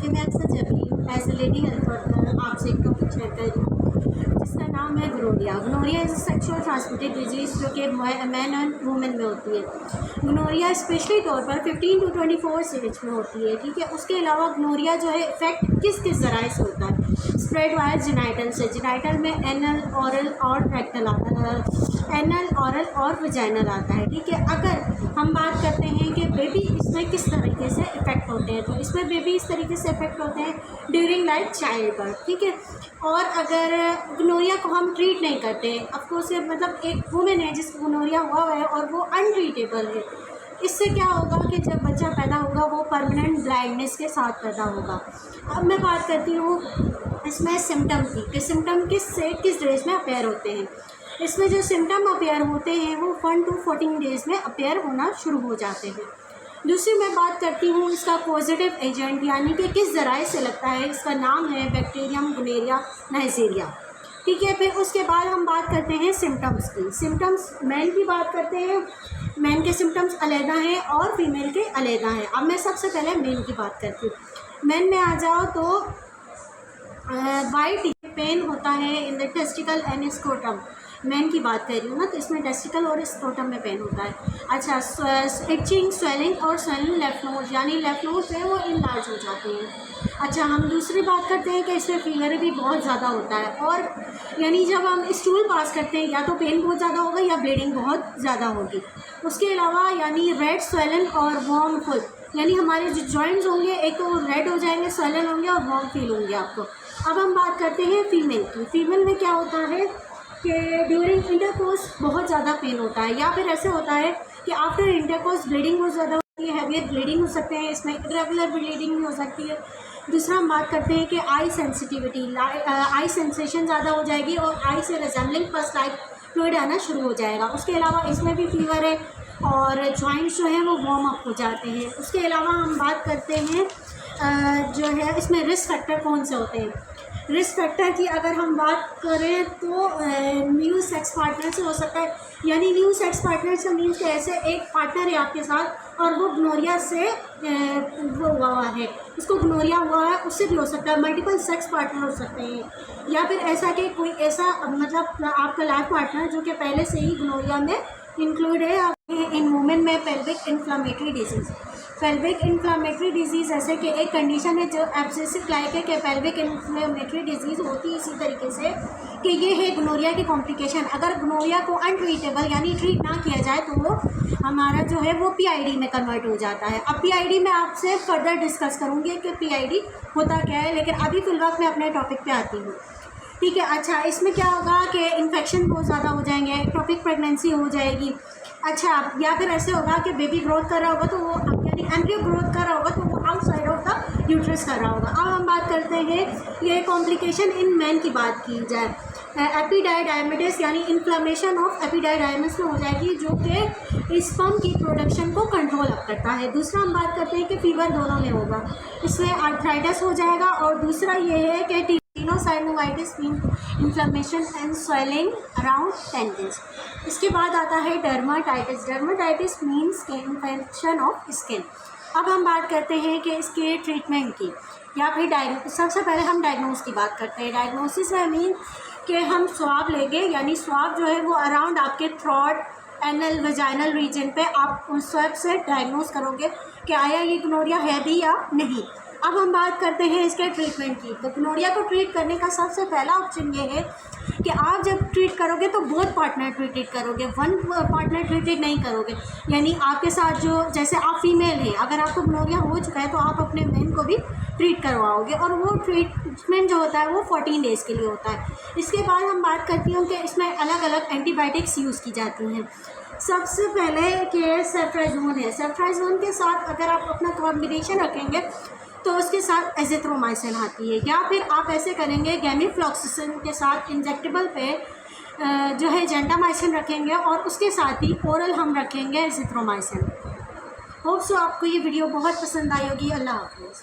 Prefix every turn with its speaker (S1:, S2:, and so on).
S1: कि मैं अक्सर जब भी as a lady health worker आपसे एक टॉपिक शेयर कर रही हूँ जिसका नाम है gonorrhoea. Gonorrhoea is sexual transmitted disease जो कि मैन एंड वुमेन में होती है। गोनोरिया स्पेशली तौर पर 15 to 24 एज में होती है, ठीक है। उसके अलावा गोनोरिया जो है इफेक्ट किस किस ज़राए से होता है? स्प्रेड वायर जेनाइटल से। जेनाइटल में एनल, ऑरल और रेक्टल आता है, एनल, ऑरल और वजाइनल आता है, ठीक है। अगर हम बात करते हैं कि बेबी इसमें किस तरीके से इफेक्ट होते हैं, तो इसमें बेबी इस तरीके से इफेक्ट होते हैं ड्यूरिंग लाइफ चाइल्ड बर्थ, ठीक है। और अगर गोनोरिया को हम ट्रीट नहीं करते, अफकोर्स मतलब एक वुमेन है जिसको गोनोरिया हुआ है और वो अनट्रीटेबल है, इससे क्या होगा कि जब बच्चा पैदा होगा वो परमानेंट ब्लाइंडनेस के साथ पैदा होगा। अब मैं बात करती हूँ इसमें सिम्टम की, कि सिम्टम किस डेज में अपेयर होते हैं। इसमें जो सिम्टम अपेयर होते हैं वो 1 to 14 डेज़ में अपेयर होना शुरू हो जाते हैं। दूसरी मैं बात करती हूँ इसका पॉजिटिव एजेंट, यानी कि किस ज़राए से लगता है। इसका नाम है बैक्टीरियम गोनेरिया नाइजीरिया, ठीक है। फिर उसके बाद हम बात करते हैं सिम्टम्स की। सिम्टम्स मैन की बात करते हैं, मैन के सिम्टम्स अलहदा हैं और फीमेल के अलहदा हैं। अब मैं सबसे पहले मेन की बात करती हूँ। मैन में आ जाओ तो वाइट पेन होता है in the testicle and scrotum. Man की बात कर रही हूँ ना, तो इसमें टेस्टिकल और स्क्रोटम में पेन होता है। अच्छा, इचिंग, स्वेलिंग और स्वेलिंग लेफ्ट नोज, यानी लेफ्ट नोज है वो इनलार्ज हो जाते हैं। अच्छा, हम दूसरी बात करते हैं कि इसमें फीवर भी बहुत ज़्यादा होता है, और यानी जब हम स्टूल पास करते हैं या तो पेन बहुत ज़्यादा होगा या ब्लीडिंग बहुत ज़्यादा होगी। उसके अलावा यानी रेड, स्वेलन और वार्म फुल, यानी हमारे जो जॉइंट्स होंगे एक तो रेड हो जाएंगे, स्वेलन होंगे और वार्म फील होंगे आपको। अब हम बात करते हैं फीमेल की। फीमेल में क्या होता है कि ड्यूरिंग इंटरकोर्स बहुत ज़्यादा पेन होता है, या फिर ऐसे होता है कि आफ्टर इंटरकोर्स ब्लीडिंग बहुत ज़्यादा होती है, हैवियर ब्लीडिंग हो सकते हैं, इसमें इरेगुलर ब्लीडिंग भी हो सकती है। दूसरा हम बात करते हैं कि आई सेंसिटिविटी, आई सेंसेशन ज़्यादा हो जाएगी और आई से रिजेंबलिंग फर्स्ट लाइट फ्लूइड आना शुरू हो जाएगा। उसके अलावा इसमें भी फीवर है और जॉइंट्स जो हैं वो वार्म अप हो जाते हैं। उसके अलावा हम बात करते हैं जो है इसमें रिस्क फैक्टर कौन से होते हैं। रिस्क फैक्टर की अगर हम बात करें तो न्यू सेक्स पार्टनर से हो सकता है, यानी न्यू सेक्स पार्टनर से मीन्स कि ऐसे एक पार्टनर है आपके साथ और वो गोनोरिया से वो हुआ है, उसको गोनोरिया हुआ है, उससे भी हो सकता है। मल्टीपल सेक्स पार्टनर हो सकते हैं, या फिर ऐसा कि कोई ऐसा मतलब आपका लाइफ पार्टनर जो कि पहले से ही गोनोरिया में इंक्लूड है। इन वुमेन में pelvic inflammatory disease, pelvic inflammatory disease ऐसे कि एक कंडीशन है जो एब्सेसिव लाइक है कि पेल्विक इन्फ्लामेटरी डिजीज़ होती है इसी तरीके से कि ये है गोनोरिया की कॉम्प्लिकेशन। अगर गोनोरिया को अनट्रीटेबल यानी ट्रीट ना किया जाए तो वो हमारा जो है वो PID में कन्वर्ट हो जाता है। अब PID में आपसे फर्दर डिस्कस करूँगी कि PID होता क्या है, लेकिन अभी फिलहाल मैं अपने टॉपिक पे आती हूँ, ठीक है। अच्छा, इसमें क्या होगा कि इन्फेक्शन बहुत ज़्यादा हो जाएंगे, एक्टोपिक प्रेगनेंसी हो जाएगी। अच्छा, या फिर ऐसे होगा कि बेबी ग्रोथ कर रहा होगा तो वो यानी एम्ब्रियो ग्रोथ कर रहा होगा तो वो आउटसाइड ऑफ द यूट्रस कर रहा होगा। अब हम बात करते हैं ये कॉम्प्लिकेशन इन मैन की बात की जाए, एपिडाइडाइमिटिस यानी इन्फ्लामेशन ऑफ एपिडाइडाइमिस में हो जाएगी जो कि स्पर्म की प्रोडक्शन को कंट्रोल अप करता है। दूसरा हम बात करते हैं कि फीवर दोनों में होगा, इसमें आर्थराइटिस हो जाएगा, और दूसरा ये है कि tenosynovitis mean inflammation and swelling around 10 days. इसके बाद आता है डर्माटाइटिस। डर्माटाइटिस मीन्स के इन्फेक्शन ऑफ स्किन। अब हम बात करते हैं कि इसके ट्रीटमेंट की, या फिर सबसे पहले हम डायग्नोस की बात करते हैं। डायग्नोसिस में मीन कि हम स्वाब लेंगे, यानी स्वाब जो है वो अराउंड आपके थ्रोट, एनल, वजाइनल रीजन पे आप उस स्वाब से डायग्नोस करोगे कि आया ये गोनोरिया है भी या नहीं। अब हम बात करते हैं इसके ट्रीटमेंट की। तो गोनोरिया को ट्रीट करने का सबसे पहला ऑप्शन ये है कि आप जब ट्रीट करोगे तो बोथ पार्टनर ट्रीट करोगे, वन पार्टनर ट्रीट नहीं करोगे। यानी आपके साथ जो, जैसे आप फीमेल हैं, अगर आपको गोनोरिया हो चुका है तो आप अपने मेन को भी ट्रीट करवाओगे, और वो ट्रीटमेंट जो होता है वो 14 डेज़ के लिए होता है। इसके बाद हम बात करती हूँ कि इसमें अलग अलग एंटीबायोटिक्स यूज़ की जाती हैं। सबसे पहले कि सेफ्ट्राजोन है। सेफ्ट्राजोन के साथ अगर आप अपना कॉम्बिनेशन रखेंगे तो उसके साथ एजिथ्रोमाइसिन आती है, या फिर आप ऐसे करेंगे गैमीफ्लॉक्सिसिन के साथ इंजेक्टेबल पे जो है जेंटामाइसिन रखेंगे, और उसके साथ ही ओरल हम रखेंगे एजिथ्रोमाइसिन। होप सो आपको ये वीडियो बहुत पसंद आई होगी। अल्लाह हाफ़िज़।